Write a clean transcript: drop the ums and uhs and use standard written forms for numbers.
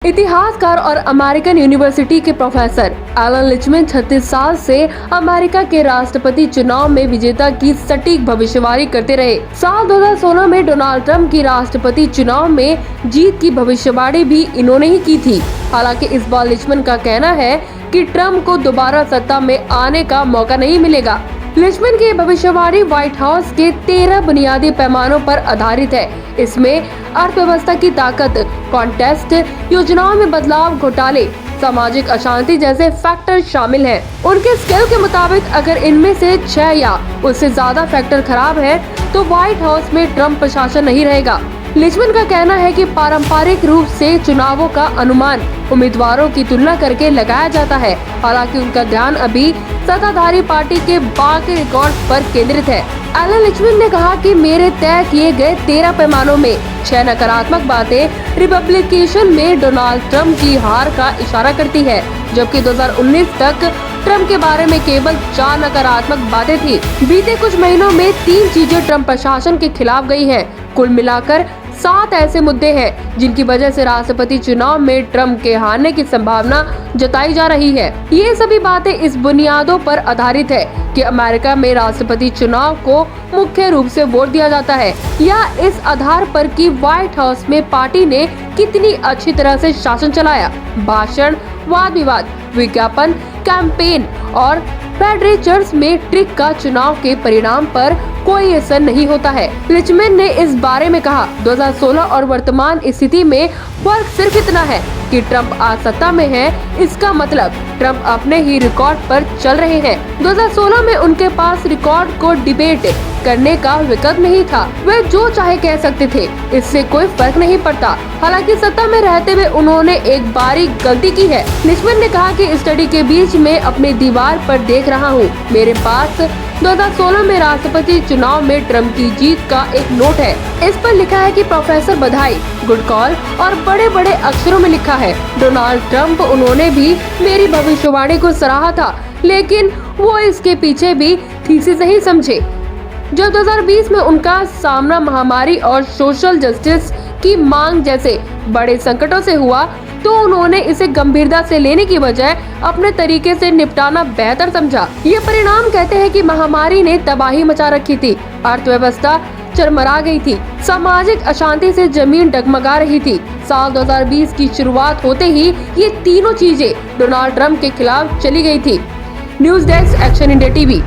इतिहासकार और American university के प्रोफेसर एलन लिचमैन 36 साल से अमेरिका के राष्ट्रपति चुनाव में विजेता की सटीक भविष्यवाणी करते रहे। साल 2016 में डोनाल्ड ट्रंप की राष्ट्रपति चुनाव में जीत की भविष्यवाणी भी इन्होंने ही की थी। हालांकि इस बार लिचमैन का कहना है कि ट्रंप को दोबारा सत्ता में आने का मौका नहीं मिलेगा। लिचमैन की भविष्यवाणी व्हाइट हाउस के 13 बुनियादी पैमानों पर आधारित है। इसमें अर्थव्यवस्था की ताकत, कॉन्टेस्ट, योजनाओं में बदलाव, घोटाले, सामाजिक अशांति जैसे फैक्टर शामिल हैं। उनके स्केल के मुताबिक अगर इनमें से 6 या उससे ज्यादा फैक्टर खराब है तो व्हाइट हाउस में ट्रंप प्रशासन नहीं रहेगा। लिचमैन का कहना है कि पारंपरिक रूप से चुनावों का अनुमान उम्मीदवारों की तुलना करके लगाया जाता है। हालांकि उनका ध्यान अभी सत्ताधारी पार्टी के बाकी रिकॉर्ड पर केंद्रित है। एलन लिचमैन ने कहा कि मेरे तय किए गए 13 पैमानों में 6 नकारात्मक बातें रिपब्लिकेशन में डोनाल्ड ट्रंप की हार का इशारा करती है, जबकि 2019 तक ट्रंप के बारे में केवल 4 नकारात्मक बातें थी। बीते कुछ महीनों में 3 चीजें ट्रंप प्रशासन के खिलाफ गई हैं। कुल मिलाकर 7 ऐसे मुद्दे हैं जिनकी वजह से राष्ट्रपति चुनाव में ट्रंप के हारने की संभावना जताई जा रही है। ये सभी बातें इस बुनियादों पर आधारित है कि अमेरिका में राष्ट्रपति चुनाव को मुख्य रूप से वोट दिया जाता है, या इस आधार पर कि व्हाइट हाउस में पार्टी ने कितनी अच्छी तरह से शासन चलाया। भाषण, वाद विवाद, विज्ञापन, कैंपेन और फेडरेचर्स में ट्रिक का चुनाव के परिणाम पर कोई असर नहीं होता है। लिचमैन ने इस बारे में कहा, 2016 और वर्तमान स्थिति में फर्क सिर्फ इतना है कि ट्रंप आज सत्ता में है। इसका मतलब ट्रंप अपने ही रिकॉर्ड पर चल रहे हैं। 2016 में उनके पास रिकॉर्ड को डिबेट करने का विकल्प नहीं था। वे जो चाहे कह सकते थे, इससे कोई फर्क नहीं पड़ता। हालांकि सत्ता में रहते हुए उन्होंने एक बारी गलती की है। लिचमैन ने कहा कि स्टडी के बीच में अपने दीवार पर देख रहा हूँ, मेरे पास 2016 में राष्ट्रपति चुनाव में ट्रंप की जीत का एक नोट है। इस पर लिखा है कि प्रोफेसर बधाई, गुड कॉल, और बड़े बड़े अक्षरों में लिखा है डोनाल्ड ट्रंप। उन्होंने भी मेरी भविष्यवाणी को सराहा था, लेकिन वो इसके पीछे भी थीसिस नहीं समझे। जब 2020 में उनका सामना महामारी और सोशल जस्टिस की मांग जैसे बड़े संकटों से हुआ, तो उन्होंने इसे गंभीरता से लेने की बजाय अपने तरीके से निपटाना बेहतर समझा। ये परिणाम कहते हैं कि महामारी ने तबाही मचा रखी थी, अर्थव्यवस्था चरमरा गई थी, सामाजिक अशांति से जमीन डगमगा रही थी। साल 2020 की शुरुआत होते ही ये तीनों चीजें डोनाल्ड ट्रंप के खिलाफ चली गई थी। News desk, action India TV.